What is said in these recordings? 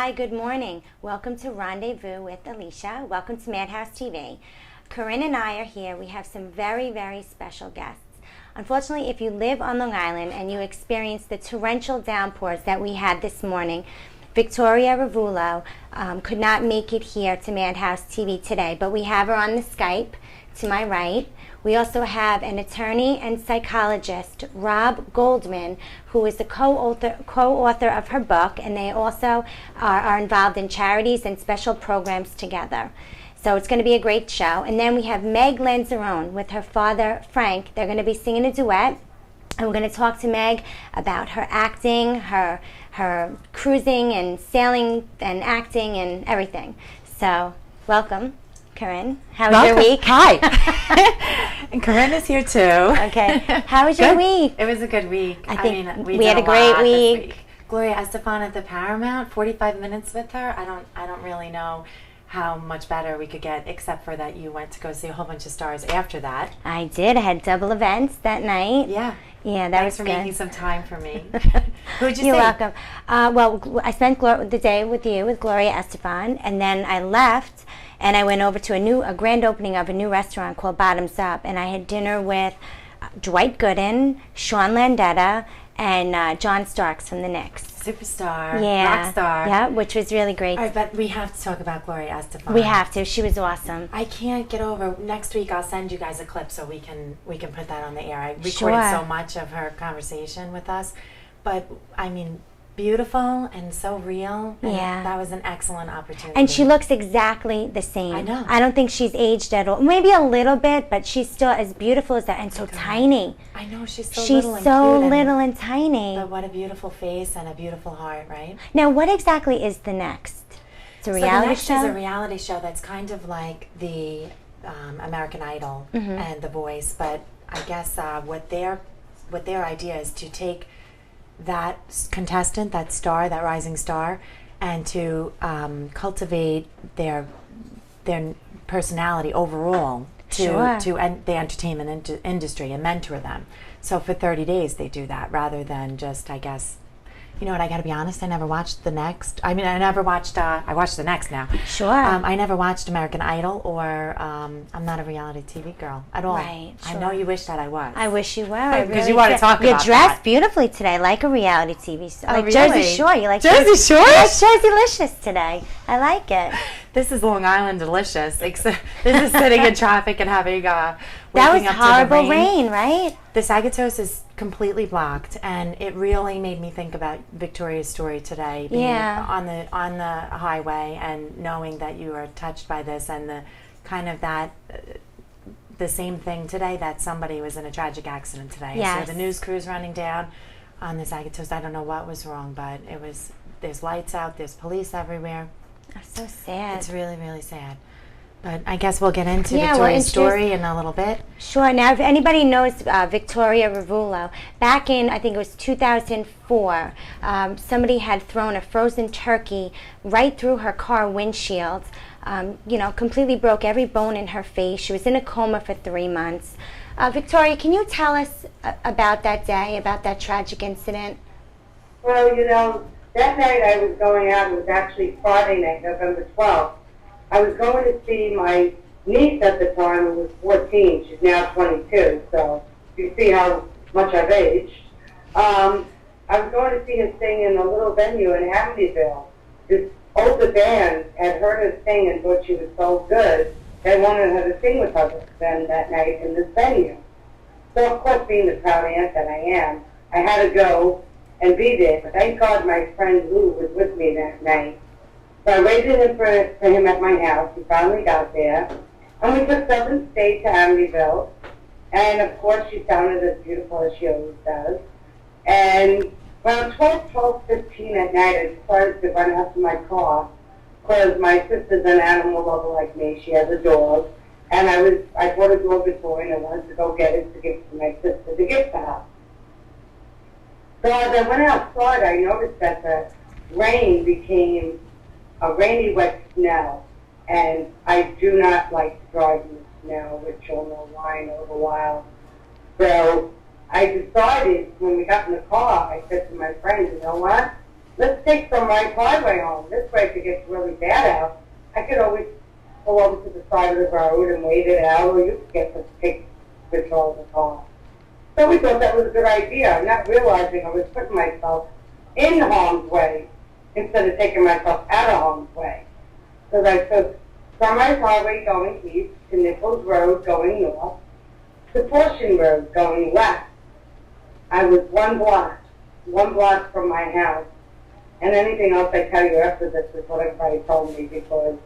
Hi, good morning. Welcome to Rendezvous with Alysia. Welcome to Madhouse TV. Corinne and I are here. We have some very, very special guests. Unfortunately, if you live on Long Island and you experience the torrential downpours that we had this morning, Victoria Ravulo could not make it here to Madhouse TV today, but we have her on the Skype to my right. We also have an attorney and psychologist, Rob Goldman, who is the co-author of her book, and they also are involved in charities and special programs together. So it's going to be a great show. And then we have Meg Lanzarone with her father, Frank. They're going to be singing a duet, and we're going to talk to Meg about her acting, her cruising and sailing and acting and everything. So welcome. Corinne, how was your week? Hi. And Corinne is here too. Okay. How was your week? It was a good week. I think we had a great week. Gloria Estefan at the Paramount, 45 minutes with her. I don't really know how much better we could get, except for that you went to go see a whole bunch of stars after that. I did. I had double events that night. Yeah. Yeah, that was good. Thanks for making some time for me. Who'd you see? You're welcome. Well, I spent the day with you, with Gloria Estefan, and then I left, and I went over to a grand opening of a new restaurant called Bottoms Up, and I had dinner with Dwight Gooden, Sean Landetta, and John Starks from the Knicks. Superstar, yeah, rock star. Yeah, which was really great. All right, but we have to talk about Gloria Estefan. We have to. She was awesome. I can't get over. Next week, I'll send you guys a clip so we can put that on the air. I recorded so much of her conversation with us, but I mean, beautiful and so real. And yeah, that was an excellent opportunity. And she looks exactly the same. I know. I don't think she's aged at all. Maybe a little bit, but she's still as beautiful as that, and so tiny. I know, she's so little and cute. She's so little and tiny. But what a beautiful face and a beautiful heart, right? Now, what exactly is The Next? It's a reality show? The Next is a reality show that's kind of like the American Idol and The Voice, but I guess what their idea is to take that contestant, that star, that rising star, and to cultivate their personality overall to the entertainment industry and mentor them. So for 30 days they do that rather than just, I guess, you know what, I got to be honest, I never watched The Next. I mean, I never watched, I watched The Next now. Sure. I never watched American Idol or, I'm not a reality TV girl at all. Right, sure. I know you wish that I was. I wish you were. Because you want to talk about that. You're dressed beautifully today, like a reality TV star. Oh, like really? Jersey Shore. You like Jersey Shore? You like Jerseylicious today. I like it. This is Long Island delicious. This is sitting in traffic and having that was horrible rain, right? The Sagatos is completely blocked, and it really made me think about Victoria's story today. Being on the highway and knowing that you are touched by this, and the kind of that the same thing today, that somebody was in a tragic accident today. Yes. So the news crew's running down on the Sagatos. I don't know what was wrong, but there's lights out, there's police everywhere. That's so sad. It's really, really sad. But I guess we'll get into Victoria's story in a little bit. Sure. Now, if anybody knows Victoria Ravulo, back in, I think it was 2004, somebody had thrown a frozen turkey right through her car windshield, completely broke every bone in her face. She was in a coma for 3 months. Victoria, can you tell us about that day, about that tragic incident? Well, that night I was going out. It was actually Friday night, November 12th. I was going to see my niece at the time, who was 14. She's now 22, so you see how much I've aged. I was going to see her sing in a little venue in Amityville. This older band had heard her sing and thought she was so good, they wanted her to sing with them that night in this venue. So, of course, being the proud aunt that I am, I had to go and be there. But thank God my friend Lou was with me that night. So I waited for him at my house. He finally got there. And we took Southern State to Amityville. And, of course, she sounded as beautiful as she always does. And around 12:15 at night, I decided to run out to my car because my sister's an animal lover like me. She has a dog. And I bought a dog this morning and I wanted to go get it to give to my sister to gift to her. So as I went outside, I noticed that the rain became a rainy, wet snow, and I do not like to drive in the snow, which you'll know why in a little while. So I decided, when we got in the car, I said to my friends, you know what? let's take Sunrise Highway home. This way, if it gets really bad out, I could always go over to the side of the road and wait it out, or you could take control of the car. So we thought that was a good idea, not realizing I was putting myself in harm's way instead of taking myself out of harm's way. So I took Sunrise Highway going east to Nichols Road going north to Portion Road going west. I was one block from my house. And anything else I tell you after this is what everybody told me, because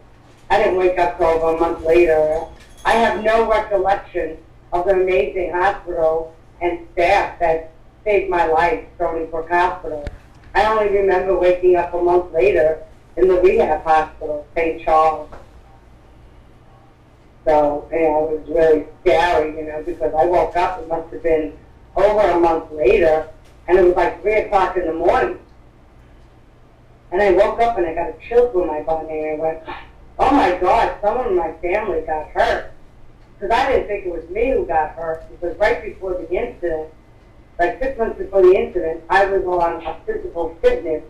I didn't wake up till over a month later. I have no recollection of the amazing hospital and staff that saved my life, Stony Brook Hospital. I only remember waking up a month later in the rehab hospital, St. Charles. So, it was really scary, because I woke up, it must have been over a month later, and it was like 3 o'clock in the morning. And I woke up and I got a chill through my body, and I went, oh my God, someone in my family got hurt. Because I didn't think it was me who got hurt, because right before the incident, like 6 months before the incident, I was on a physical fitness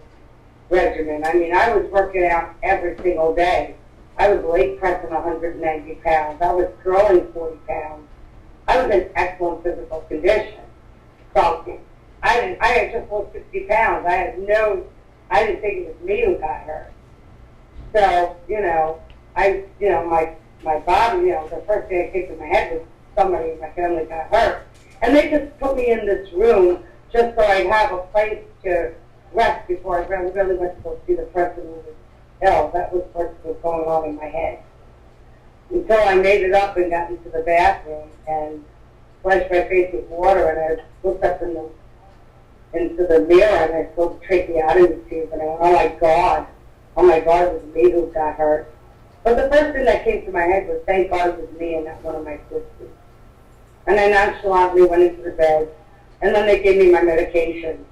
regimen. I mean, I was working out every single day. I was leg pressing 190 pounds. I was throwing 40 pounds. I was in excellent physical condition. So I had just lost 60 pounds. I didn't think it was me who got hurt. So, my body, the first thing that came to my head was somebody in my family got hurt. And they just put me in this room just so I'd have a place to rest before I really went to go see the person who was ill. That was what was going on in my head. Until I made it up and got into the bathroom and splashed my face with water, and I looked up into the mirror, and I saw the tracheotomy tube, and I went, oh my God, it was me who got hurt. But the first thing that came to my head was, thank God it was me and not one of my sisters. And I nonchalantly went into the bed, and then they gave me my medication,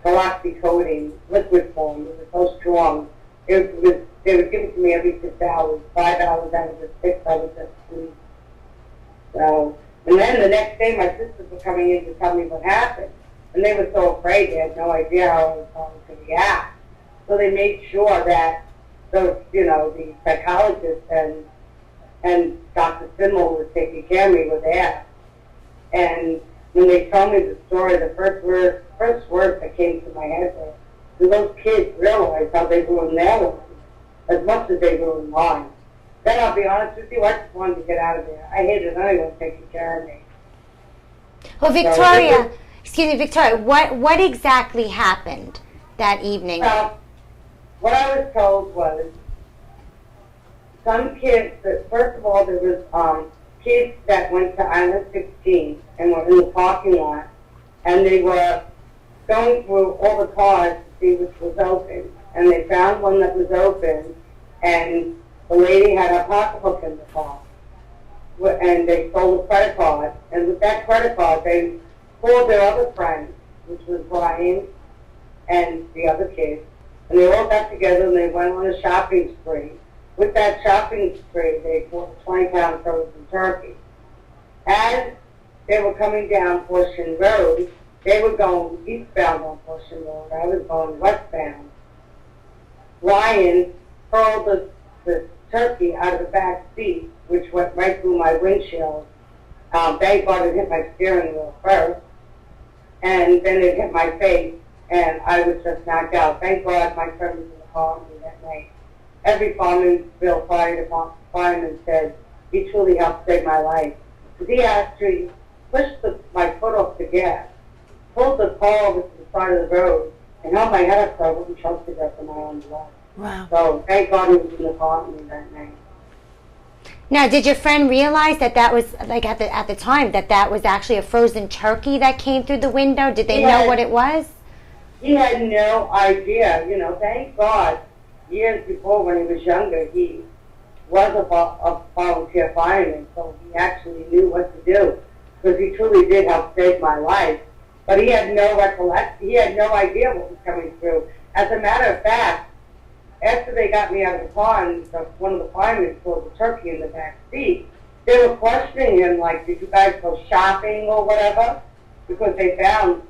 oxycodone, liquid form. It was so strong. They would give it to me every 6 hours. 5 hours out of the 6, I was asleep. So, and then the next day, my sisters were coming in to tell me what happened. And they were so afraid, they had no idea how I was going to react. So they made sure that the psychologist and Dr. Simmel who was taking care of me were there. And when they told me the story, the first words that came to my head were, do those kids realize how they ruined their lives as much as they ruined mine? Then I'll be honest with you, I just wanted to get out of there. I hated anyone taking care of me. Well, Victoria, Victoria, what exactly happened that evening? What I was told was some kids, first of all, there was kids that went to Island 16 and were in the parking lot, and they were going through all the cars to see which was open. And they found one that was open, and the lady had a pocketbook in the car. And they stole a credit card. And with that credit card, they called their other friends, which was Brian and the other kids. And they all got together and they went on a shopping spree. With that shopping spree, they bought 20-pound frozen turkey. As they were coming down Portion Road, they were going eastbound on Portion Road. I was going westbound. Ryan hurled the turkey out of the back seat, which went right through my windshield. Thank God it hit my steering wheel first, and then it hit my face, and I was just knocked out. Thank God my friend was in the car with me that night. Every Farmansville fireman said, he truly helped save my life. Because he actually pushed my foot off the gas, pulled the car over to the side of the road, and held my head up so I wouldn't choke to death in my own blood. Wow. So thank God he was in the car with me that night. Now, did your friend realize that was, like, at the time, that was actually a frozen turkey that came through the window? Did they know what it was? He had no idea. Thank God, years before when he was younger, he was a volunteer fireman, so he actually knew what to do, because he truly did help save my life. But he had no recollection. He had no idea what was coming through. As a matter of fact, after they got me out of the car and one of the firemen pulled the turkey in the back seat, they were questioning him, like, did you guys go shopping or whatever? Because they found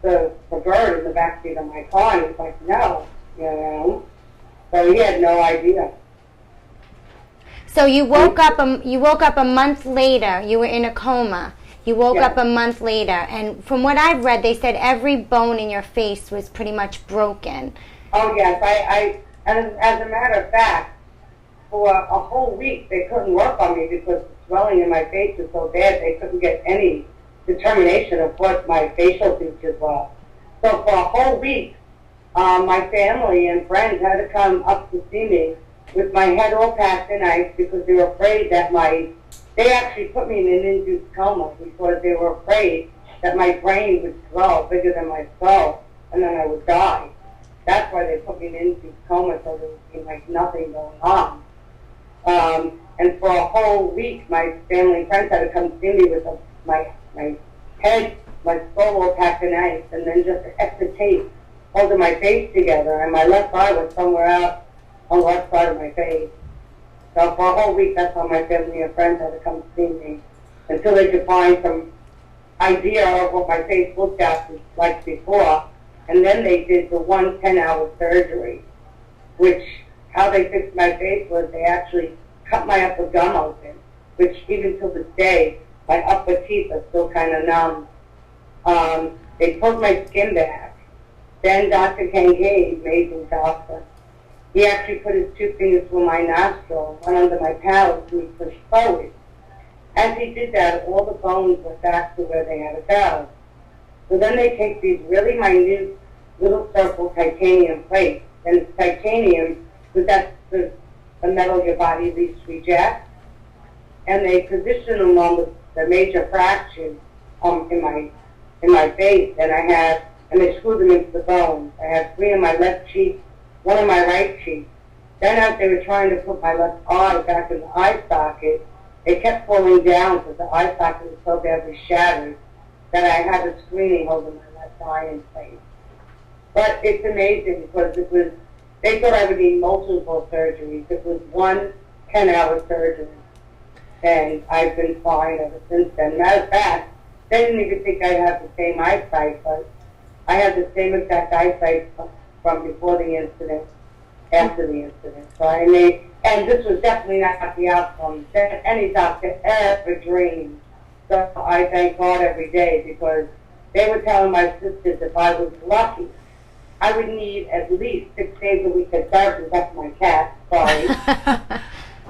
the bird in the back seat of my car, and he's like, no. you know. So he had no idea. So you woke up a month later. You were in a coma. You woke Yes. up a month later, and from what I've read, they said every bone in your face was pretty much broken. Oh yes, and as a matter of fact, for a whole week they couldn't work on me because the swelling in my face was so bad they couldn't get any determination of what my facial features were. So for a whole week, my family and friends had to come up to see me with my head all packed in ice because they were afraid that they actually put me in an induced coma because they were afraid that my brain would swell bigger than my skull and then I would die. That's why they put me in an induced coma, so there would be like nothing going on. And for a whole week, my family and friends had to come see me with my head, my skull all packed in ice, and then just extra tape holding my face together, and my left eye was somewhere out on the left side of my face. So for a whole week, that's how my family and friends had to come see me until they could find some idea of what my face looked like before. And then they did the 1 10-hour surgery, which how they fixed my face was they actually cut my upper gum open, which even to this day, my upper teeth are still kind of numb. They pulled my skin back. Then Dr. Kincaid, amazing doctor, he actually put his 2 fingers through my nostril, went under my palate, and he pushed forward. As he did that, all the bones went back to where they had to go. So then they take these really minute little circle titanium plates, and it's titanium because that's the metal your body least rejects, and they position them on the major fractures in my face, and they screw them into the bones. I had 3 in my left cheek, 1 in my right cheek. Then as they were trying to put my left eye back in the eye socket, it kept falling down because the eye socket was so badly shattered that I had a screening holding my left eye in place. But it's amazing because they thought I would need multiple surgeries. It was 1 10-hour surgery. And I've been fine ever since then. Matter of fact, they didn't even think I'd have the same eyesight, but I had the same exact eyesight from before the incident, after the incident. So and this was definitely not the outcome that any doctor ever dreamed. So I thank God every day because they were telling my sisters if I was lucky, I would need at least 6 days a week of therapy. That's my cat, sorry.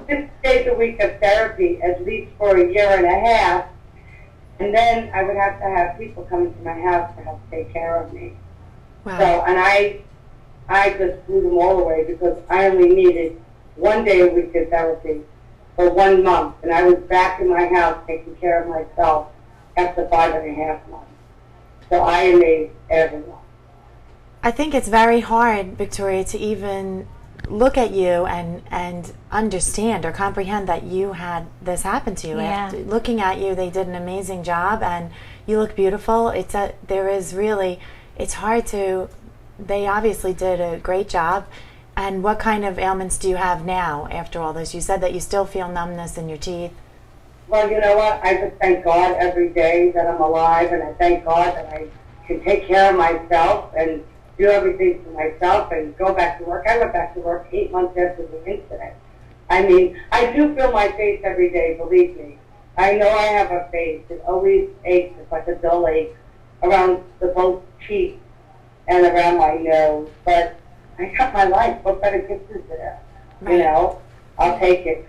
6 days a week of therapy, at least for a year and a half. And then I would have to have people come into my house to help take care of me. Wow. So, and I just threw them all away because I only needed 1 day a week of therapy for 1 month. And I was back in my house taking care of myself after 5.5 months. So I amazed everyone. I think it's very hard, Victoria, to even look at you and understand or comprehend that you had this happen to you. Yeah. After looking at you, they did an amazing job, and you look beautiful. It's hard to. They obviously did a great job. And what kind of ailments do you have now after all this? You said that you still feel numbness in your teeth. Well, you know what? I just thank God every day that I'm alive, and I thank God that I can take care of myself and do everything for myself and go back to work. I went back to work 8 months after the incident. I mean, I do feel my face every day, believe me. I know I have a face. It always aches. It's like a dull ache around the both cheeks and around my nose. But I got my life. What better gift is there? Right. You know, I'll take it.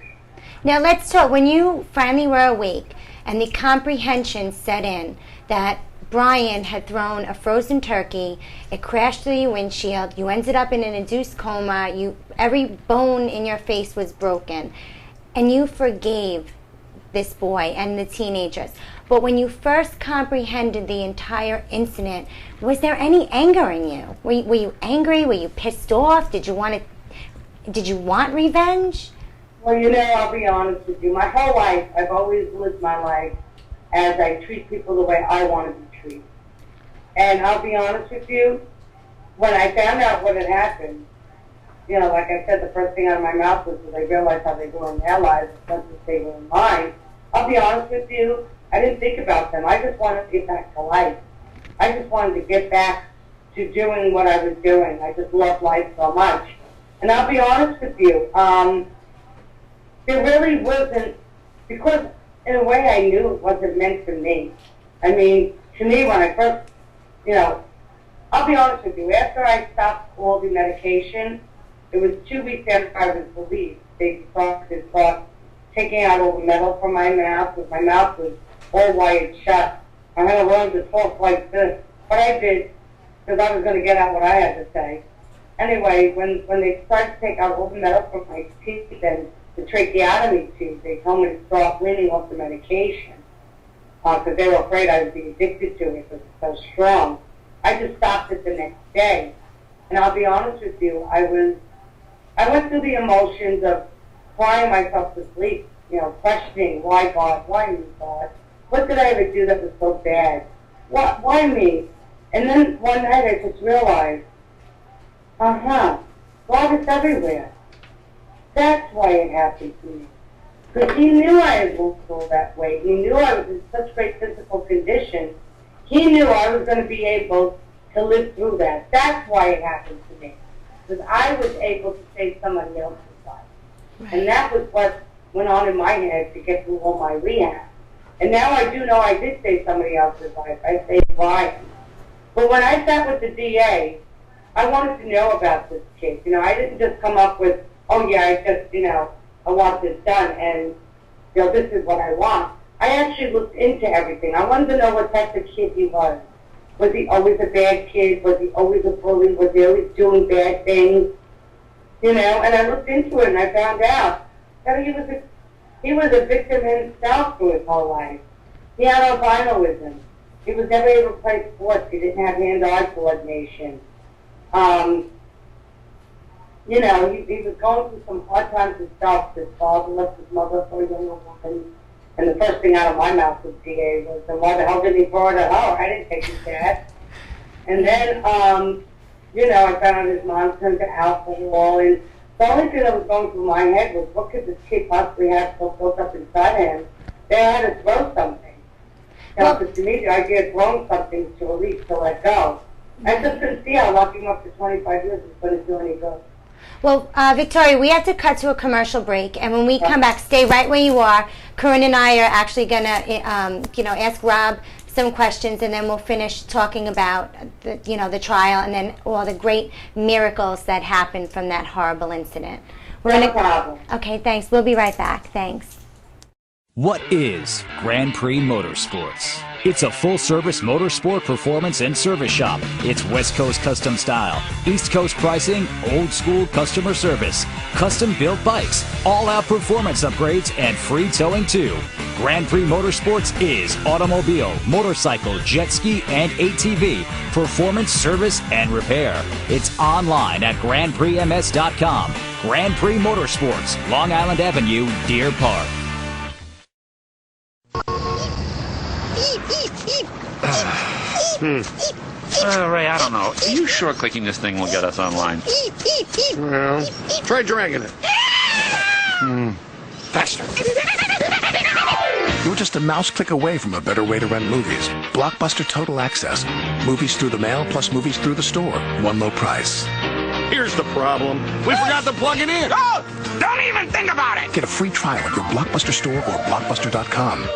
Now let's talk. When you finally were awake and the comprehension set in that Brian had thrown a frozen turkey, it crashed through your windshield, you ended up in an induced coma, every bone in your face was broken, and you forgave this boy and the teenagers. But when you first comprehended the entire incident, was there any anger in you? Were you angry? Were you pissed off? Did you want revenge? Well, you know, I'll be honest with you. My whole life, I've always lived my life as I treat people the way I want to be treated. And I'll be honest with you, when I found out what had happened, you know, like I said, the first thing out of my mouth was that I realized how they were in their lives as much as they were in mine. I'll be honest with you, I didn't think about them. I just wanted to get back to life. I just wanted to get back to doing what I was doing. I just loved life so much. And I'll be honest with you, there really wasn't, because in a way I knew it wasn't meant for me. I mean, to me, when I first, I'll be honest with you, after I stopped all the medication, it was 2 weeks after I was released. They started taking out all the metal from my mouth, because my mouth was all wired shut. I had to learn to talk like this. But I did, because I was going to get out what I had to say. Anyway, when they started to take out all the metal from my teeth and the tracheotomy tube, they told me to start weaning off the medication, because they were afraid I would be addicted to it because it's so strong. I just stopped it the next day. And I'll be honest with you, I went through the emotions of crying myself to sleep, questioning, why God, why me, God? What did I ever do that was so bad? Why me? And then one night I just realized, God is everywhere. That's why it happened to me. Because he knew I was going to go that way. He knew I was in such great physical condition. He knew I was going to be able to live through that. That's why it happened to me. Because I was able to save somebody else's life. Right. And that was what went on in my head to get through all my rehab. And now I do know I did save somebody else's life. I saved Ryan. But when I sat with the DA, I wanted to know about this case. I didn't just come up with, I want this done, and, this is what I want. I actually looked into everything. I wanted to know what type of kid he was. Was he always a bad kid? Was he always a bully? Was he always doing bad things? And I looked into it, and I found out that he was a victim himself through his whole life. He had albinism. He was never able to play sports. He didn't have hand-eye coordination. He was going through some hard times himself. His father left his mother for a younger woman. And the first thing out of my mouth with DA was, then why the hell did he throw it at her? I didn't take his dad. And then, I found out his mom turned to alcohol. And the only thing that was going through my head was, what could this kid possibly have so built up inside him? They had to throw something. Because to me, the idea of throwing something is to release, to let go. I just couldn't see how locking him up for 25 years is going to do any good. Well, Victoria, we have to cut to a commercial break, and when we come back, stay right where you are. Corinne and I are actually going to, ask Rob some questions, and then we'll finish talking about the trial and then all the great miracles that happened from that horrible incident. No problem. Okay, thanks. We'll be right back. Thanks. What is Grand Prix Motorsports? It's a full-service motorsport performance and service shop. It's West Coast custom style, East Coast pricing, old-school customer service, custom-built bikes, all-out performance upgrades, and free towing too. Grand Prix Motorsports is automobile, motorcycle, jet ski, and ATV, performance, service, and repair. It's online at GrandPrixMS.com. Grand Prix Motorsports, Long Island Avenue, Deer Park. Ray, I don't know. Are you sure clicking this thing will get us online? Well, try dragging it. Faster. You're just a mouse click away from a better way to rent movies. Blockbuster Total Access. Movies through the mail plus movies through the store. One low price. Here's the problem. We forgot to plug it in. Oh! Don't even think about it! Get a free trial at your Blockbuster store or Blockbuster.com.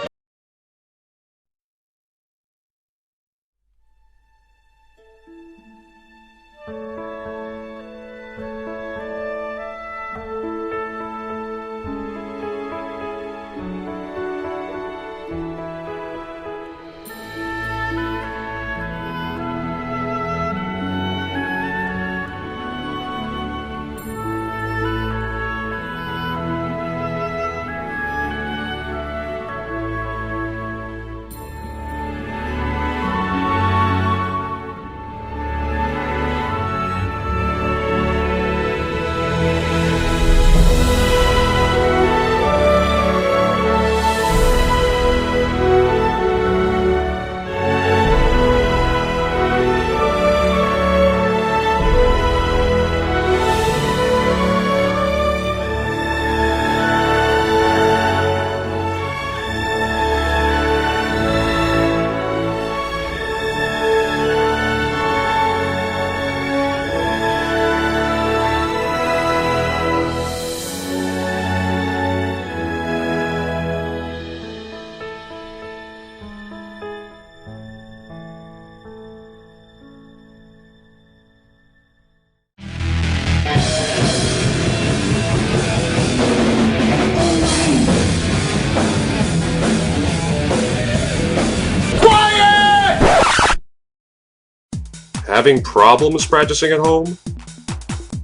Having problems practicing at home?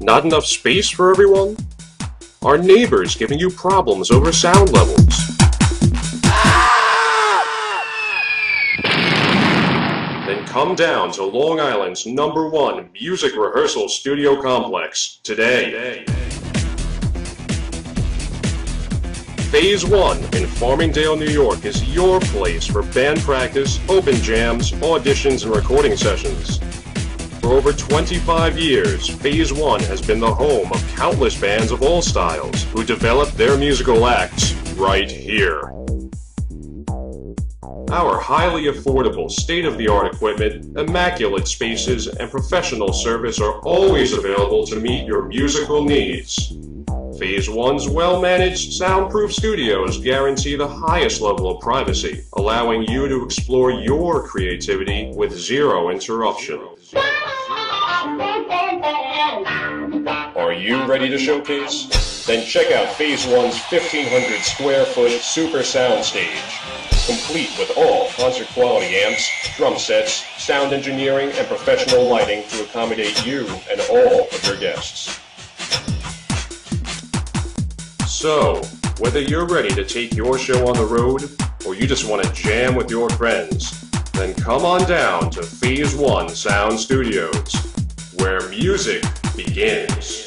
Not enough space for everyone? Are neighbors giving you problems over sound levels? Then come down to Long Island's #1 music rehearsal studio complex today. Phase 1 in Farmingdale, New York is your place for band practice, open jams, auditions, and recording sessions. For over 25 years, Phase 1 has been the home of countless bands of all styles who develop their musical acts right here. Our highly affordable, state-of-the-art equipment, immaculate spaces, and professional service are always available to meet your musical needs. Phase 1's well-managed, soundproof studios guarantee the highest level of privacy, allowing you to explore your creativity with zero interruption. Are you ready to showcase? Then check out Phase 1's 1,500 square foot super sound stage, complete with all concert quality amps, drum sets, sound engineering, and professional lighting to accommodate you and all of your guests. So, whether you're ready to take your show on the road, or you just want to jam with your friends, then come on down to Phase 1 Sound Studios, where music begins.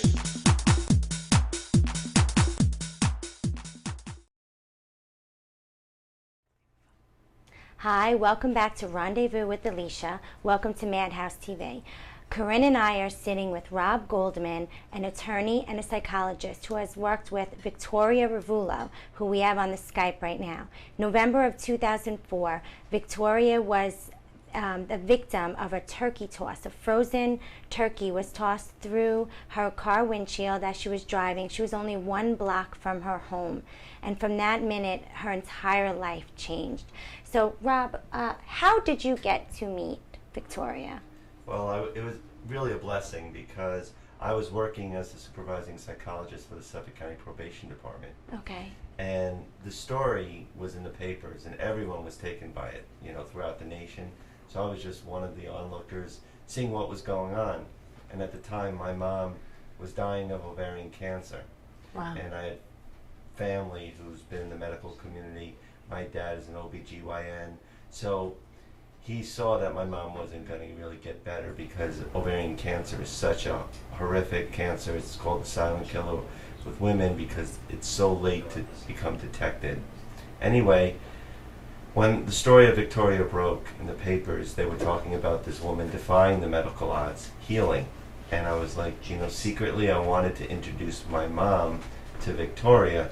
Hi, welcome back to Rendezvous with Alysia. Welcome to Madhouse TV. Corinne and I are sitting with Rob Goldman, an attorney and a psychologist who has worked with Victoria Rivullo, who we have on the Skype right now. November of 2004, Victoria was the victim of a turkey toss. A frozen turkey was tossed through her car windshield as she was driving. She was only 1 block from her home. And from that minute, her entire life changed. So, Rob, how did you get to meet Victoria? Well, it was really a blessing because I was working as a supervising psychologist for the Suffolk County Probation Department. Okay. And the story was in the papers, and everyone was taken by it, throughout the nation. So I was just one of the onlookers, seeing what was going on. And at the time, my mom was dying of ovarian cancer. Wow. And I had family who's been in the medical community. My dad is an OBGYN. So he saw that my mom wasn't going to really get better because ovarian cancer is such a horrific cancer. It's called the silent killer with women because it's so late to become detected. Anyway, when the story of Victoria broke in the papers, they were talking about this woman defying the medical odds, healing. And I was like, secretly I wanted to introduce my mom to Victoria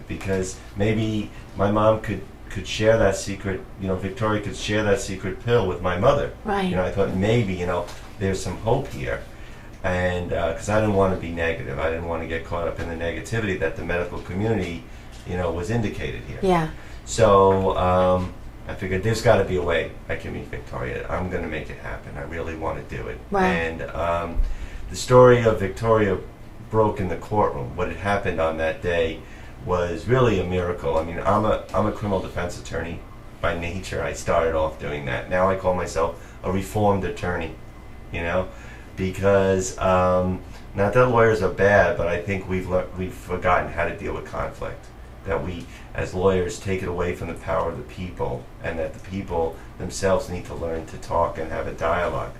because maybe my mom could share that secret, Victoria could share that secret pill with my mother. Right. I thought maybe, there's some hope here. And because I didn't want to be negative. I didn't want to get caught up in the negativity that the medical community, was indicated here. Yeah. So I figured there's got to be a way I can meet Victoria. I'm going to make it happen. I really want to do it. Right. And the story of Victoria broke in the courtroom. What had happened on that day was really a miracle. I mean, I'm a criminal defense attorney by nature. I started off doing that. Now I call myself a reformed attorney, because not that lawyers are bad, but I think we've forgotten how to deal with conflict. That we, as lawyers, take it away from the power of the people, and that the people themselves need to learn to talk and have a dialogue.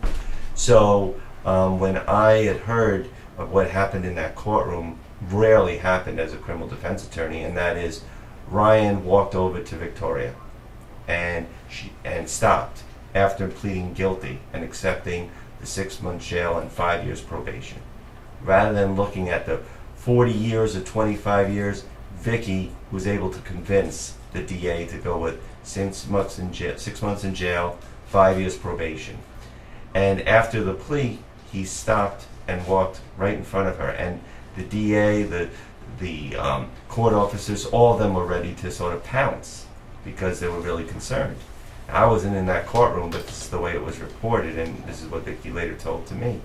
So when I had heard of what happened in that courtroom, rarely happened as a criminal defense attorney, and that is Ryan walked over to Victoria and stopped after pleading guilty and accepting the 6-month jail and 5 years probation. Rather than looking at the 40 years or 25 years, Vicky was able to convince the DA to go with 6 months in jail, 5 years probation. And after the plea, he stopped and walked right in front of her, and the DA, the court officers, all of them were ready to sort of pounce because they were really concerned. I wasn't in that courtroom, but this is the way it was reported, and this is what Vicky later told to me.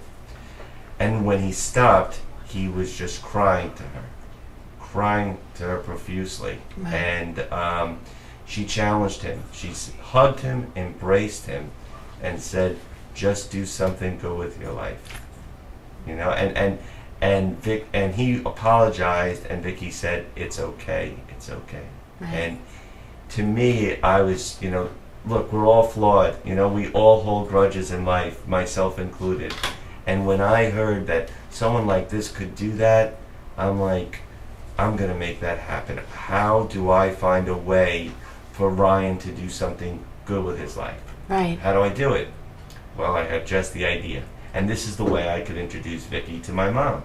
And when he stopped, he was just crying to her profusely. Right. And she challenged him. She hugged him, embraced him, and said, just do something good with your life. You know, and Vic, and he apologized, and Vicky said, it's okay, it's okay. Right. And to me, I was, you know, look, we're all flawed. You know, we all hold grudges in life, myself included. And when I heard that someone like this could do that, I'm like, I'm going to make that happen. How do I find a way for Ryan to do something good with his life? Right. How do I do it? Well, I had just the idea. And this is the way I could introduce Vicky to my mom.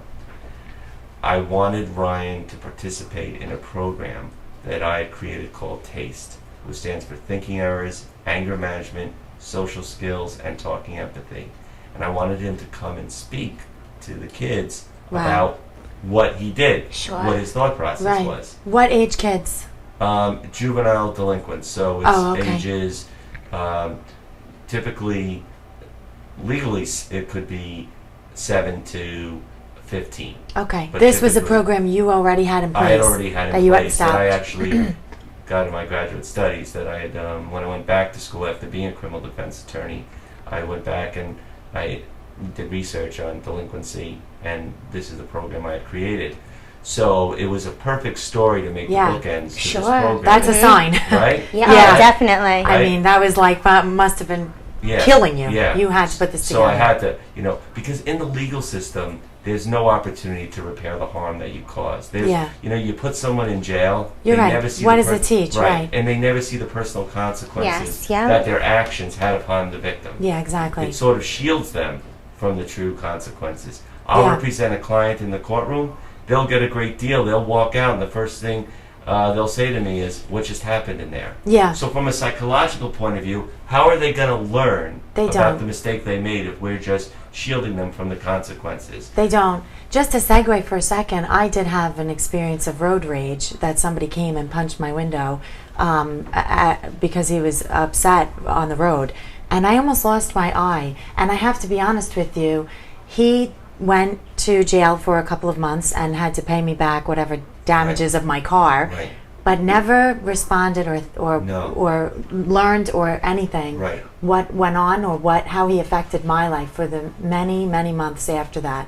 I wanted Ryan to participate in a program that I had created called TASTE, which stands for Thinking Errors, Anger Management, Social Skills, and Talking Empathy. And I wanted him to come and speak to the kids about what he did, what his thought process was. What age kids? Juvenile delinquents, so it's ages, typically, legally it could be 7 to 15. Okay, But this was a typically- program you already had in place. I had already had that in you had place that I established. actually got in my graduate studies, that I had, when I went back to school after being a criminal defense attorney, I went back and I did research on delinquency, and this is the program I had created. So it was a perfect story to make the bookends to this program. That's a sign. Right? Yeah, definitely. I mean, that was like, must have been killing you. Yeah. You had to put this together. So I had to, you know, because in the legal system, there's no opportunity to repair the harm that you caused. There's, you know, you put someone in jail. You're they right. Never see What the does it teach? Right. And they never see the personal consequences Yes, that their actions had upon the victim. Yeah, exactly. It sort of shields them from the true consequences. I'll represent a client in the courtroom. They'll get a great deal. They'll walk out, and the first thing they'll say to me is, what just happened in there? Yeah. So from a psychological point of view, how are they going to learn about the mistake they made if we're just shielding them from the consequences? They don't. Just to segue for a second, I did have an experience of road rage that somebody came and punched my window because he was upset on the road. And I almost lost my eye. And I have to be honest with you, he went to jail for a couple of months and had to pay me back whatever damages of my car, but never responded or learned or anything what went on or how he affected my life for the many, many months after that.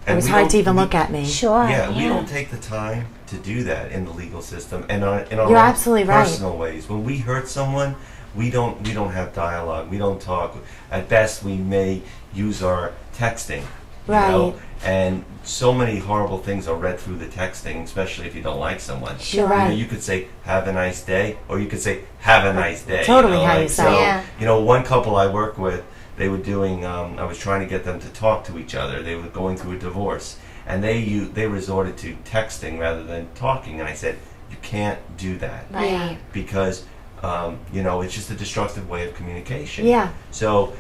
It was hard to even look at me. Sure. Yeah, we don't take the time to do that in the legal system and in our You're own absolutely right. personal ways. When we hurt someone, we don't have dialogue. We don't talk. At best, we may use our texting. You know? And so many horrible things are read through the texting, especially if you don't like someone. Sure. You know, you could say, have a nice day, or you could say, have a nice day. Totally you know, how you say it. You know, one couple I work with, they were doing, I was trying to get them to talk to each other. They were going through a divorce, and they resorted to texting rather than talking. And I said, you can't do that. Right. Because, you know, it's just a destructive way of communication. Yeah. So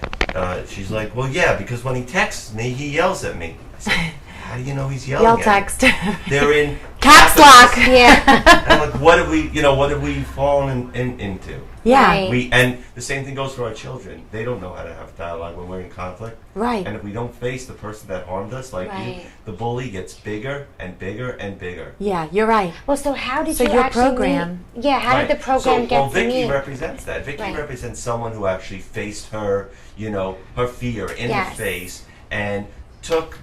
she's like, well, yeah, because when he texts me, he yells at me. I said, how do you know he's yelling Yell at text. me? They're in caps lock. Yeah. And I'm like, what have we fallen into? Yeah. Right. And the same thing goes for our children. They don't know how to have dialogue when we're in conflict. Right. And if we don't face the person that harmed us, like you, the bully gets bigger and bigger and bigger. Yeah, you're right. Well, so how did So you your actually program- meet? Yeah, how did the program get well, to Vicky meet? represents that. Vicky represents someone who actually faced her, you know, her fear in the face and took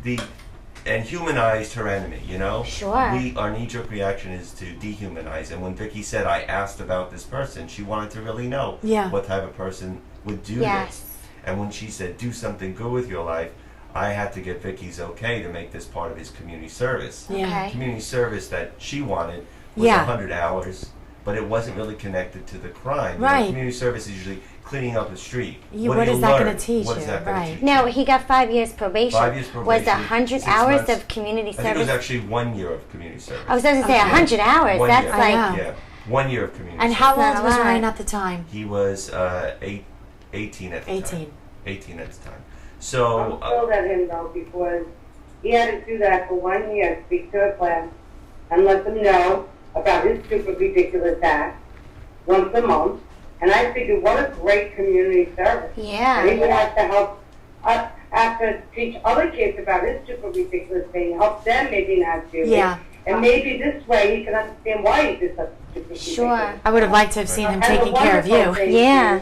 and humanized her enemy, you know? Sure. Our knee-jerk reaction is to dehumanize. And when Vicky said, I asked about this person, she wanted to really know what type of person would do this. And when she said, do something good with your life, I had to get Vicky's okay to make this part of his community service. Okay. Community service that she wanted was 100 hours, but it wasn't really connected to the crime. Right. You know, community service is usually cleaning up the street. What do is you that learn? going to teach What is you? that going to Right. teach No, you? he got 5 years probation. 5 years probation. Was 100 6 hours months. of community I think it was service? actually 1 year of community service. I was going to say 100 hours. 1 That's year. like Yeah, 1 year of community And service. how Not old a was lot. Ryan at the time? He was 18 at the 18. time. 18 at the time. So, I'm thrilled at him though, because he had to do that for 1 year, speak to a class and let them know about his stupid, ridiculous act once a month. And I figured, what a great community service. Yeah. And he would have to help us, have to teach other kids about his stupid, ridiculous thing, help them maybe not do it. And maybe this way he can understand why he did such a stupid, ridiculous. Sure. I would have liked to have seen him And the taking care of wonderful you. thing Yeah. is,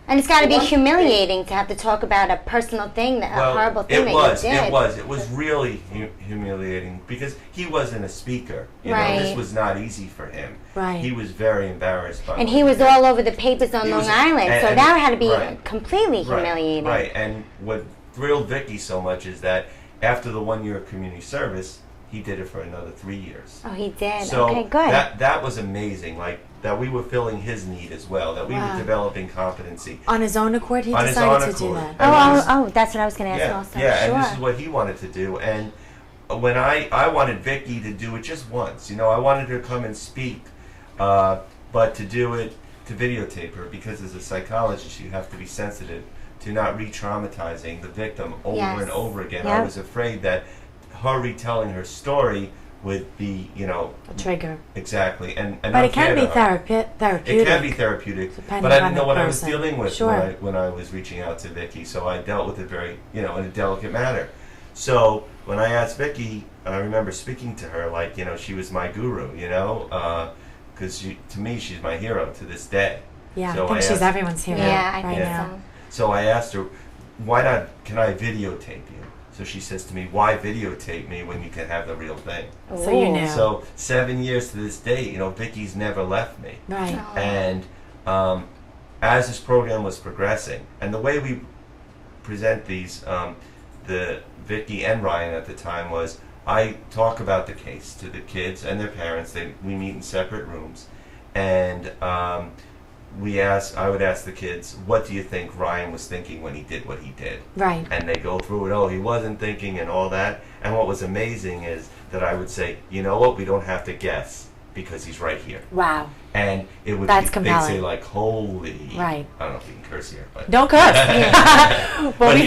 And it's got to be Well, humiliating to have to talk about a personal thing, a horrible thing that you did. It was really humiliating because he wasn't a speaker. You Right. know, this was not easy for him. Right. He was very embarrassed by And what he was did. all over the papers on He Long was- Island, so and- that had to be right. completely humiliating. Right. And what thrilled Vicky so much is that after the 1 year of community service, he did it for another 3 years. Oh, he did. So okay, good. that was amazing. Like that we were filling his need as well. That we Wow. were developing competency. On his own accord, he On his decided own to do accord. that. And this- Oh, that's what I was going to ask Yeah, also. yeah, sure. and this is what he wanted to do. And when I wanted Vicky to do it just once, you know, I wanted her to come and speak, but to do it, to videotape her, because as a psychologist, you have to be sensitive to not re-traumatizing the victim over Yes. and over again. Yep. I was afraid that her retelling her story would be, you know, A trigger. exactly, and But it can unfair be to her. therapeutic. It can be therapeutic, Depending but I on didn't know the what I was person. dealing with Sure. when I was reaching out to Vicky, so I dealt with it very, you know, in a delicate manner. So when I asked Vicky, I remember speaking to her like, you know, she was my guru, you know, because to me she's my hero to this day. Yeah, So I think she's asked- everyone's hero Yeah, I right think now. so. So I asked her, why not? Can I videotape you? So she says to me, why videotape me when you can have the real thing? So you Ooh. knew. So 7 years to this day, you know, Vicky's never left me. Right. Oh. And as this program was progressing, and the way we present these, the Vicky and Ryan at the time was, I talk about the case to the kids and their parents. We meet in separate rooms, and I would ask the kids, what do you think Ryan was thinking when he did what he did? Right. And they go through it, oh, he wasn't thinking and all that. And what was amazing is that I would say, you know what, we don't have to guess because he's right here. Wow. And it would That's they'd compelling. say like, holy, Right. I don't know if you can curse here, but Don't curse. but we-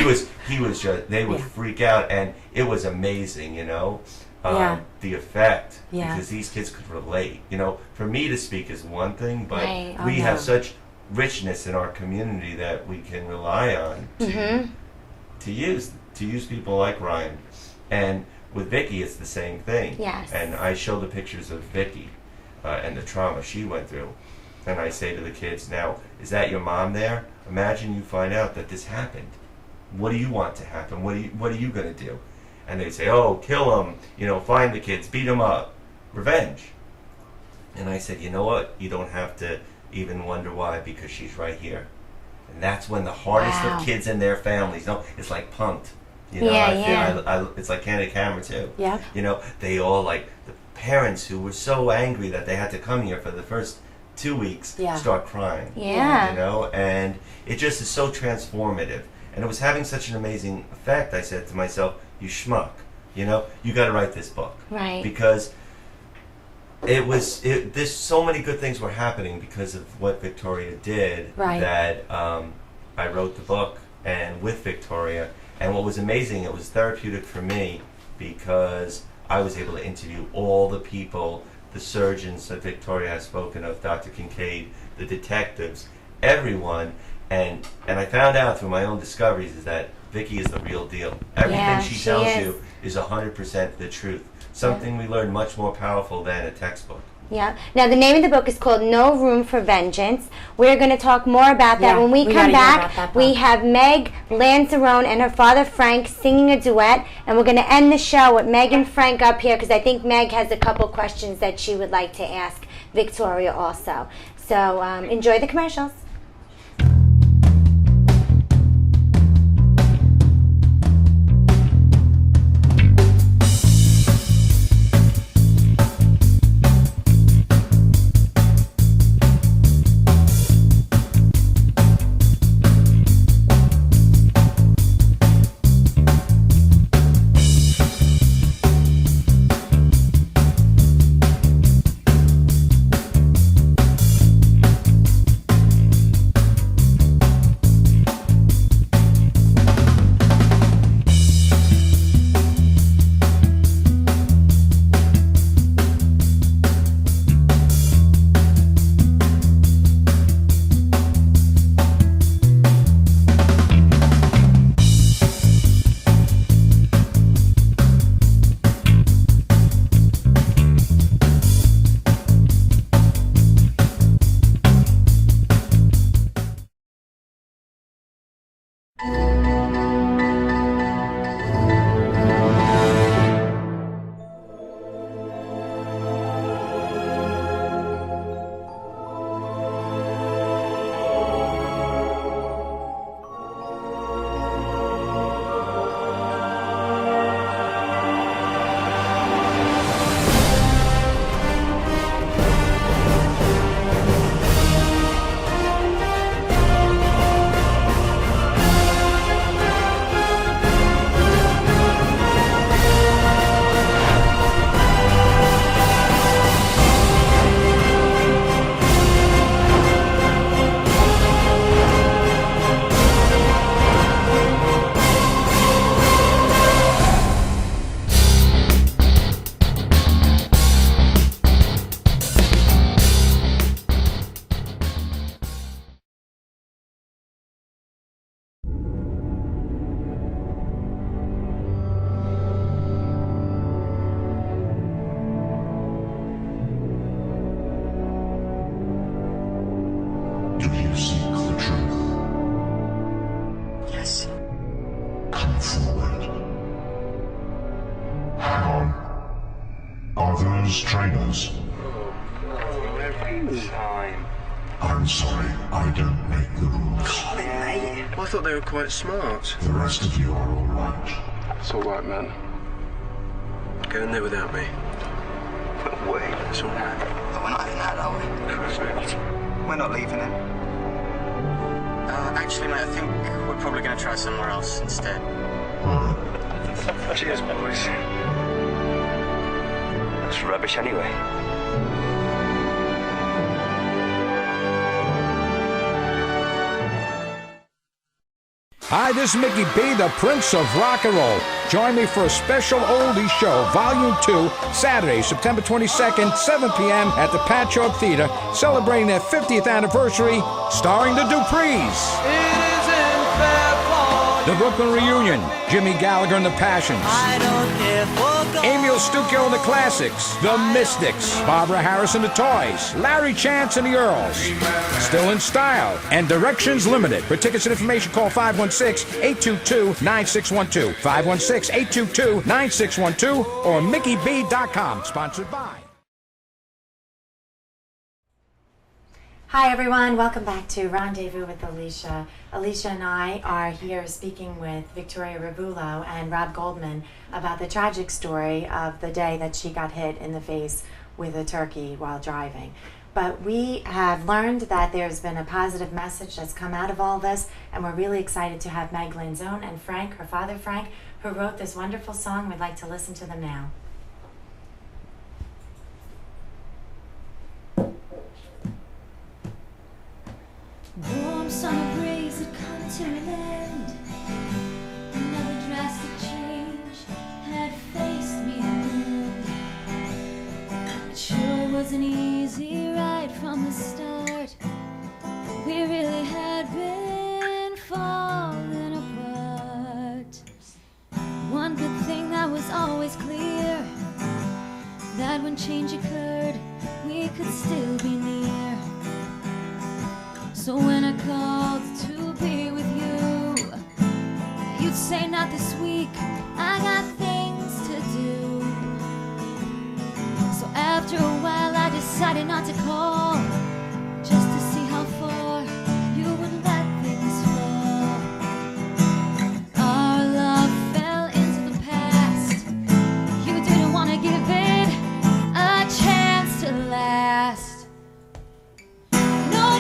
he was just, they would Yeah. freak out, and it was amazing, you know, Yeah. the effect, Yeah. because these kids could relate. You know, for me to speak is one thing, but Right. Oh, we yeah. have such richness in our community that we can rely on to use people like Ryan. And with Vicky, it's the same thing. Yes. And I show the pictures of Vicky and the trauma she went through. And I say to the kids, now, is that your mom there? Imagine you find out that this happened. What do you want to happen? What are you going to do? And they say, oh, kill them, you know, find the kids, beat them up, revenge. And I said, you know what? You don't have to even wonder why, because she's right here. And that's when the hardest Wow. of kids and their families, no, it's like Punk'd. You know, Yeah, it's like Candid Camera too. Yep. You know, they all like the parents who were so angry that they had to come here for the first 2 weeks Yeah. start crying. Yeah. You know, and it just is so transformative. And it was having such an amazing effect. I said to myself, you schmuck, you know, you got to write this book. Right. Because there's so many good things were happening because of what Victoria did. Right. That I wrote the book and with Victoria. And what was amazing, it was therapeutic for me because I was able to interview all the people, the surgeons that Victoria has spoken of, Dr. Kincaid, the detectives, everyone. And I found out through my own discoveries is that Vicky is the real deal. Everything Yeah, she she tells is. you is 100% the truth. Something we learned much more powerful than a textbook. Yeah. Now, the name of the book is called No Room for Vengeance. We're going to talk more about that Yeah, when we we come gotta hear about back. that We book. have Meg Lanzarone and her father Frank singing a duet, and we're going to end the show with Meg and Frank up here because I think Meg has a couple questions that she would like to ask Victoria also. So enjoy the commercials. Come forward. Hang on. Are those trainers? Every time. I'm sorry, I don't make the rules. Come in, mate. I thought they were quite smart. The rest of you are all right. It's all right, man. Go in there without me. But wait, it's all right. But we're not having that, are we? Correct. We're not leaving it. Actually, mate, I think we're probably going to try somewhere else instead. Cheers, boys. That's rubbish anyway. Hi, this is Mickey B, the Prince of Rock and Roll. Join me for a special oldies show, Volume 2, Saturday, September 22nd, 7 p.m. at the Patchogue Theater, celebrating their 50th anniversary, starring the Duprees. The Brooklyn Reunion, Jimmy Gallagher and the Passions. Emil Stucchio and the Classics, The Mystics, Barbara Harris and the Toys, Larry Chance and the Earls, Still in Style, and Directions Limited. For tickets and information, call 516-822-9612, 516-822-9612, or MickeyB.com, sponsored by. Hi everyone, welcome back to Rendezvous with Alysia. Alysia and I are here speaking with Victoria Ravulo and Rob Goldman about the tragic story of the day that she got hit in the face with a turkey while driving. But we have learned that there's been a positive message that's come out of all this, and we're really excited to have Meg Lanzone and Frank, her father Frank, who wrote this wonderful song. We'd like to listen to them now. Warm summer breeze had come to an end. Another drastic change had faced me then. It sure wasn't easy right from the start. We really had been falling apart. One good thing that was always clear, that when change occurred, we could still be near. So when I called to be with you, you'd say not this week, I got things to do. So after a while I decided not to call, just to see how far you would let things fall. Our love fell into the past. You didn't want to give it a chance to last. No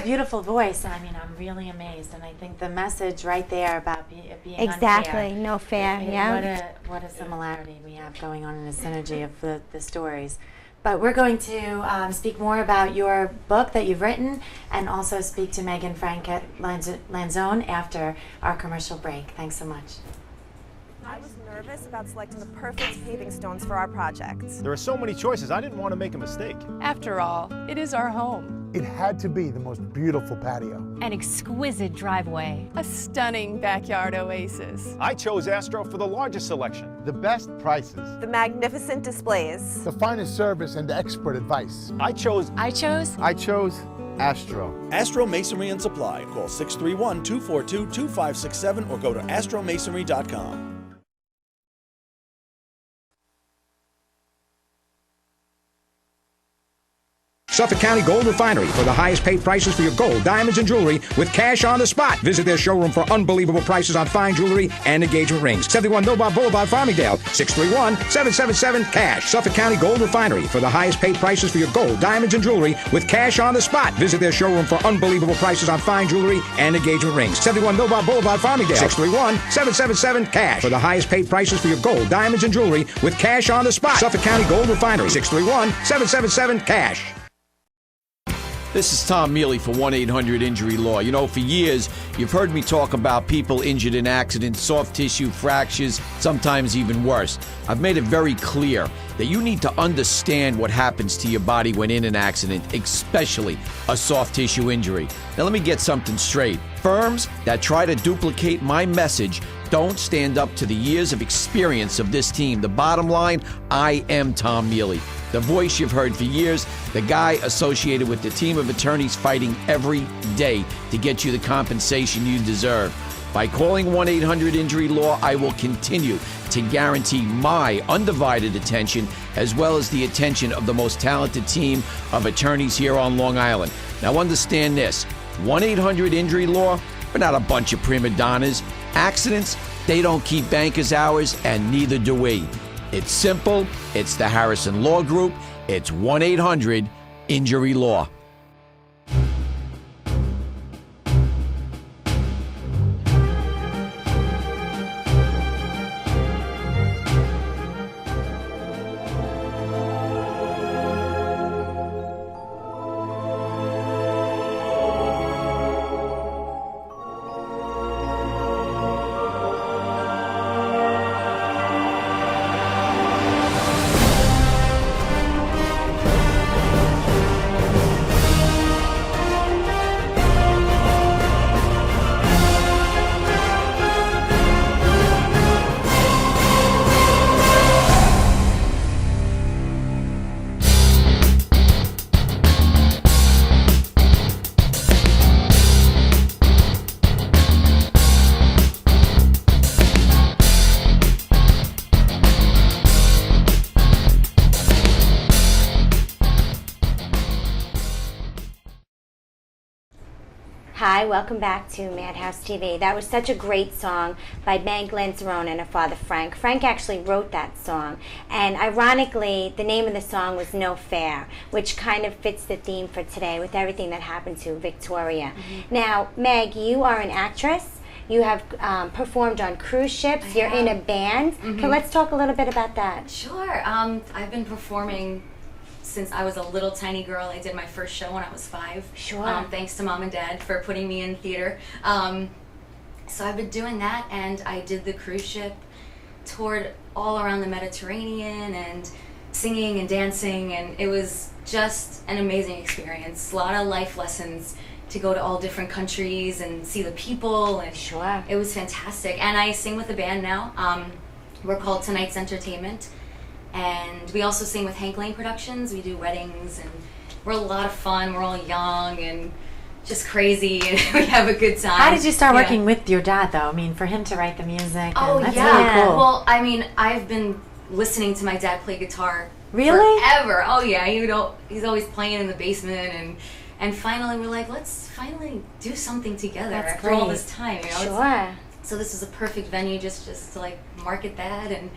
beautiful voice. I mean, I'm really amazed, and I think the message right there about being Exactly, unfair, no fair. Yeah. What a similarity we have going on in the synergy of the stories. But we're going to speak more about your book that you've written, and also speak to Megan Frank at Lanzone after our commercial break. Thanks so much. I was nervous about selecting the perfect paving stones for our project. There are so many choices, I didn't want to make a mistake. After all, it is our home. It had to be the most beautiful patio. An exquisite driveway. A stunning backyard oasis. I chose Astro for the largest selection. The best prices. The magnificent displays. The finest service and expert advice. I chose Astro. Astro Masonry and Supply. Call 631-242-2567 or go to astromasonry.com. Suffolk County Gold Refinery for the highest paid prices for your gold, diamonds, and jewelry with cash on the spot. Visit their showroom for unbelievable prices on fine jewelry and engagement rings. 71 Millbar Boulevard, Farmingdale. 631-777-CASH. Suffolk County Gold Refinery for the highest paid prices for your gold, diamonds, and jewelry with cash on the spot. Visit their showroom for unbelievable prices on fine jewelry and engagement rings. 71 Millbar Boulevard, Farmingdale. 631-777-CASH for the highest paid prices for your gold, diamonds, and jewelry with cash on the spot. Suffolk County Gold Refinery. 631-777-CASH. This is Tom Mealy for 1-800-INJURY-LAW. You know, for years, you've heard me talk about people injured in accidents, soft tissue fractures, sometimes even worse. I've made it very clear that you need to understand what happens to your body when in an accident, especially a soft tissue injury. Now, let me get something straight. Firms that try to duplicate my message don't stand up to the years of experience of this team. The bottom line, I am Tom Mealy, the voice you've heard for years, the guy associated with the team of attorneys fighting every day to get you the compensation you deserve. By calling 1-800-INJURY-LAW, I will continue to guarantee my undivided attention as well as the attention of the most talented team of attorneys here on Long Island. Now understand this, 1-800-INJURY-LAW, we're not a bunch of prima donnas. Accidents, they don't keep bankers' hours, and neither do we. It's simple. It's the Harrison Law Group. It's 1-800-INJURY-LAW. Hi, welcome back to Madhouse TV. That was such a great song by Meg Lanzarone and her father Frank. Frank actually wrote that song, and ironically, the name of the song was No Fair, which kind of fits the theme for today with everything that happened to Victoria. Now, Meg, you are an actress. You have performed on cruise ships. You're in a band. Okay, let's talk a little bit about that. Sure. I've been performing since I was a little tiny girl. I did my first show when I was 5. Sure. Thanks to Mom and Dad for putting me in theater. So I've been doing that, and I did the cruise ship, toured all around the Mediterranean, and singing and dancing, and it was just an amazing experience. A lot of life lessons to go to all different countries and see the people, and sure, it was fantastic. And I sing with a band now. We're called Tonight's Entertainment. And we also sing with Hank Lane Productions. We do weddings, and we're a lot of fun. We're all young and just crazy, and we have a good time. How did you start working with your dad, though? I mean, for him to write the music. Oh, that's yeah. really cool. Well, I mean, I've been listening to my dad play guitar really? forever. Oh, yeah. He's always playing in the basement, and finally we're like, let's finally do something together after all this time. You know? Sure. So this is a perfect venue just to like market that, and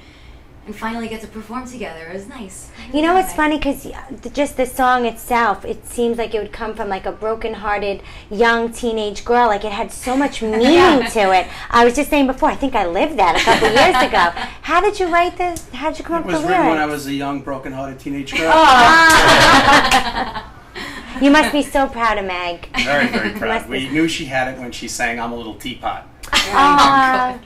and finally get to perform together. It was nice. You know what's funny? Because just the song itself, it seems like it would come from like a broken-hearted young teenage girl. Like it had so much meaning to it. I was just saying before, I think I lived that a couple years ago. How did you write this? How did you come up with the It was written when I lyrics? was a young, broken-hearted teenage girl. You must be so proud of Meg. Very, very You proud. must be- We knew she had it when she sang "I'm a Little Teapot."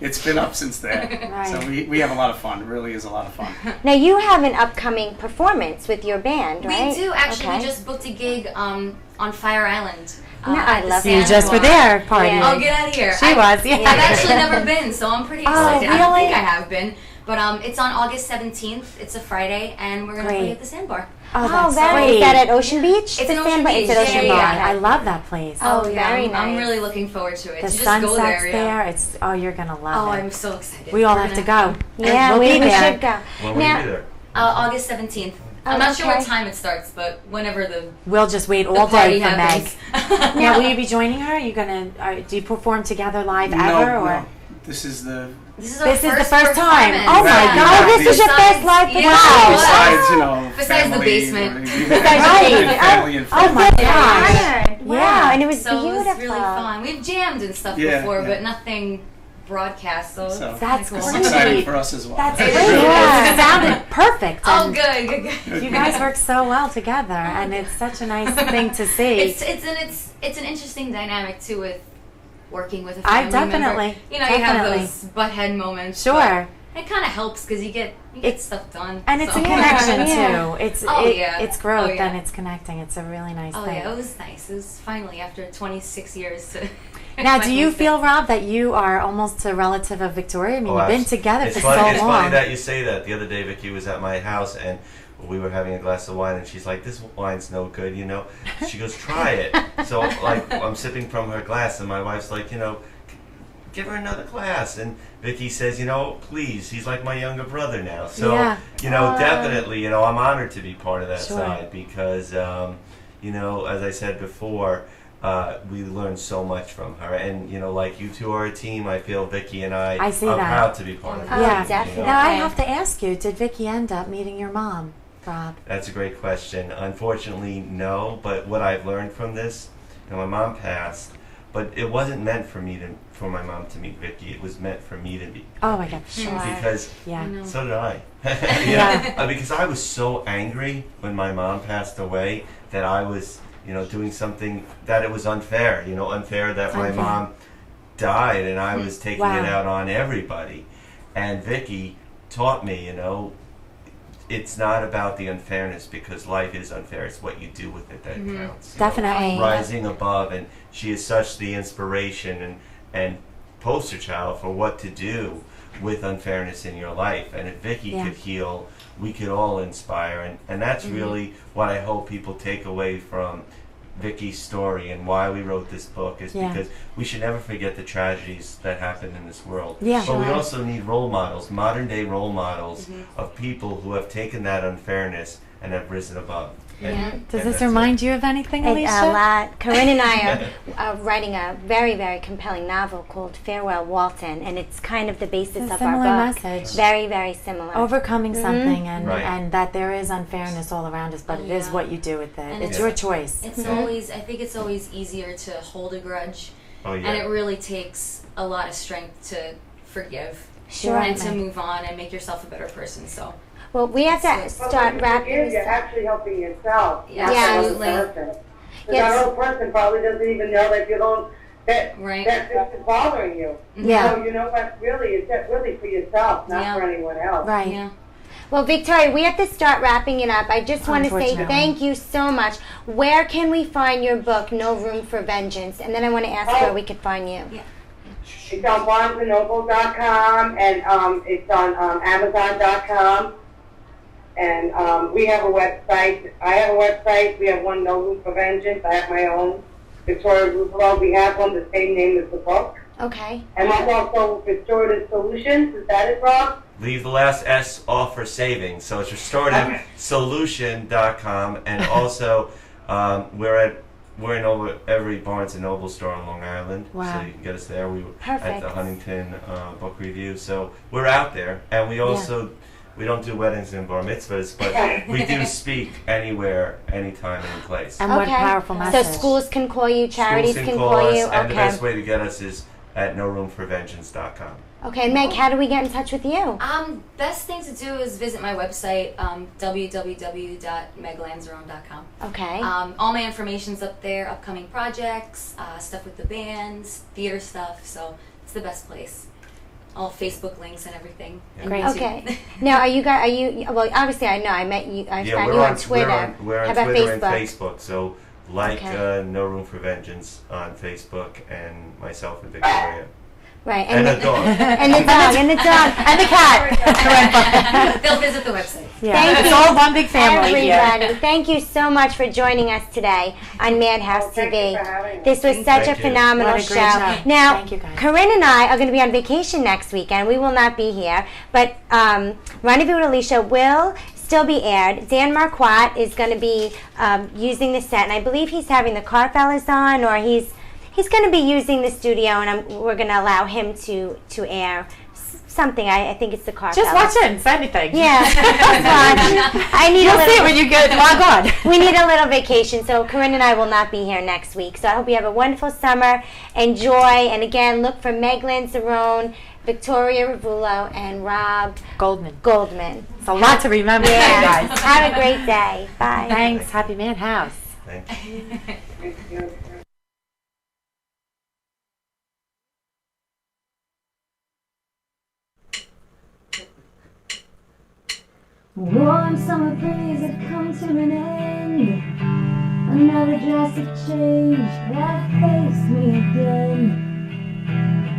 It's been up since then. Right. So we have a lot of fun. It really is a lot of fun. Now you have an upcoming performance with your band, right? We do actually. Okay. We just booked a gig on Fire Island. No, I at the love San You just were Juan. there partying. Oh, get out of here! She was, yeah. I've actually never been, so I'm pretty Oh, excited. I don't really? think I have been, but it's on August 17th. It's a Friday, and we're gonna play Great. at the Sandbar. Oh, that's very. great. Is that at Ocean Beach? It's The an Ocean Sandbar? Beach. It's at Ocean Yeah, Beach. yeah. I love that place. Oh, yeah, very I'm nice. really looking forward to it. The to just sunset's go there. Yeah. there. It's you're gonna love Oh, it. I'm so excited. We all We're have to gonna- go. Yeah, We'll we be there. should go. When will Now- you be there? August 17th. I'm not sure what okay. time it starts, but whenever the We'll just wait the all party day for Meg. happens. Now, will you be joining her? You gonna? Do you perform together live ever, or? No. This is the. This This is the first time. performance. Oh my Yeah. God! This is your first live Yeah. performance. Besides, you know, Besides the family, basement. and family and Oh friends. my gosh! Honored. Wow, Yeah. and it was So beautiful. it was really fun. We've jammed and stuff Yeah, before, yeah. but nothing broadcast. So, So, it's That's cool. It's great. exciting for us as well. That's It great. really It sounded perfect. Oh, and good. You guys work so well together, and it's such a nice thing to see. It's an interesting dynamic too with working with a I family member. definitely, You know, you have definitely. those butthead moments. Sure. but It kind of helps because you get stuff done. And it's so. a connection Yeah. too. It's Oh, yeah. it's growth Oh, yeah. and it's connecting. It's a really nice Oh thing. yeah, it was nice. It was finally after 26 years. To Now, do you finally feel, Rob, that you are almost a relative of Victoria? I mean, Oh, you've been abs- together it's for funny, so It's long. funny that you say that. The other day, Vicky was at my house and we were having a glass of wine, and she's like, "This wine's no good, you know." She goes, "Try it." So, like, I'm sipping from her glass, and my wife's like, "Give her another glass." And Vicky says, "Please." He's like my younger brother now. So, Yeah. definitely, I'm honored to be part of that Sure. side because, as I said before. We learned so much from her, and like you two are a team. I feel Vicky and I see I'm that. proud to be part of it. Yeah, definitely. Now, I have to ask you, did Vicky end up meeting your mom, Rob? That's a great question. Unfortunately, no. But what I've learned from this, my mom passed, but it wasn't meant for for my mom to meet Vicky. It was meant for me to meet. Oh my God, sure. Because Yeah. so did I. Yeah. Because I was so angry when my mom passed away that I was, doing something that it was unfair. Unfair that my Unfair. mom died and I was taking Wow. it out on everybody. And Vicky taught me, it's not about the unfairness because life is unfair. It's what you do with it that counts. Definitely. Rising above, and she is such the inspiration and poster child for what to do with unfairness in your life. And if Vicky Yeah. could heal, we could all inspire. And that's really what I hope people take away from Vicky's story and why we wrote this book is Yeah. because we should never forget the tragedies that happen in this world. Yeah. But we Sure. also need role models, modern day role models of people who have taken that unfairness and have risen above. And- Does and this that's remind you of anything, A Alicia? lot. Corinne and I are writing a very, very compelling novel called Farewell Walton, and it's kind of the basis It's a of similar our book. message. Very, very similar. Overcoming something and, Right. and that there is unfairness all around us, but it is Yeah. what you do with it. And It's it's- your choice. It's I think it's always easier to hold a grudge, Oh, yeah. and it really takes a lot of strength to forgive Sure. and to move on and make yourself a better person. So Well, we have to start wrapping You're this up. actually helping yourself. Yeah, not the other absolutely. person. 'Cause Yes. that other person probably doesn't even know that you don't that Right. that this is bothering you. Yeah. So you know what? Really, is that really for yourself, not Yeah. for anyone else. Right. yeah. Well, Victoria, we have to start wrapping it up. I just want to say Unfortunately. thank you so much. Where can we find your book, No Room for Vengeance? And then I want to ask where we could find you. Yeah. It's on BarnesandNoble.com and it's on Amazon.com. And we have a website. I have a website. We have one, No Room for Vengeance. I have my own, Victoria Ruffalo. We have one the same name as the book. Okay. And there's also Restorative Solutions. Is that it, Rob? Leave the last S off for savings. So it's restorativesolution.com, and also we're in over every Barnes and Noble store on Long Island. Wow. So you can get us there. We were at Perfect. the Huntington Book Review. So we're out there, and we also We don't do weddings and bar mitzvahs, but we do speak anywhere, anytime, any place. And what a powerful message. So schools can call you, charities Schools can call you. and the best way to get us is at NoRoomForVengeance.com. Okay, Meg, how do we get in touch with you? Best thing to do is visit my website, www.meglanzarone.com. Okay. All my information's up there, upcoming projects, stuff with the bands, theater stuff, so it's the best place. All Facebook links and everything. And Great. YouTube. Okay. Now, are you, well, obviously I know, I met you, I found you on Twitter. We're How on about Twitter Facebook? and Facebook, so No Room for Vengeance on Facebook, and myself and Victoria. Right, and the dog. And the dog, and the dog, and the cat. They'll visit the website. Yeah. Thank It's you, all one big family everybody. here. Thank you so much for joining us today on Madhouse TV. This was such a phenomenal What a show. great show. Now, Thank you, guys. Corinne and I are going to be on vacation next weekend. We will not be here, but Rendezvous with Alysia will still be aired. Dan Marquardt is going to be using the set, and I believe he's having the Carfellas on, or he's going to be using the studio, and we're going to allow him to air something. I think it's the Carfellas. Just watch it and say anything. Yeah, just watch. I need You'll a little, see it when you get log on. We need a little vacation, so Corinne and I will not be here next week. So I hope you have a wonderful summer. Enjoy, and again, look for Meg Lanzarone, Victoria Ravulo, and Rob Goldman. It's a lot to remember, Yeah. guys. Have a great day. Bye. Thanks. Happy Madhouse. Thank you. Warm summer breeze had come to an end. Another drastic change that faced me again.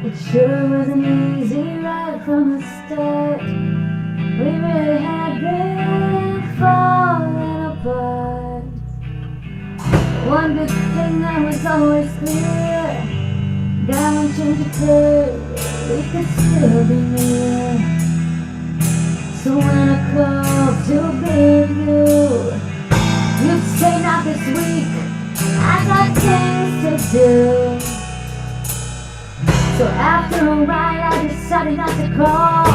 It sure wasn't easy right from the start. We really had been falling apart. One good thing that was always clear, that one change occurred, we could still be near. So when I called to be with you, you'd say not this week, I got things to do. So after a ride I decided not to call,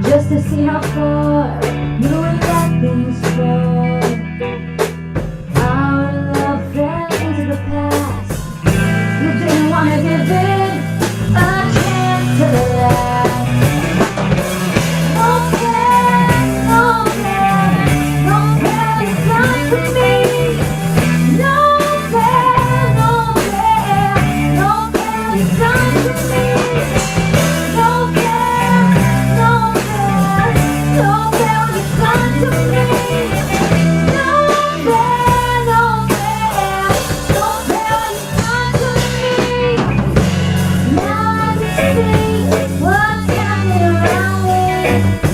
just to see how far you would let things fall. Our love fell into the past, you didn't want to give it a chance to last. What's happening around me?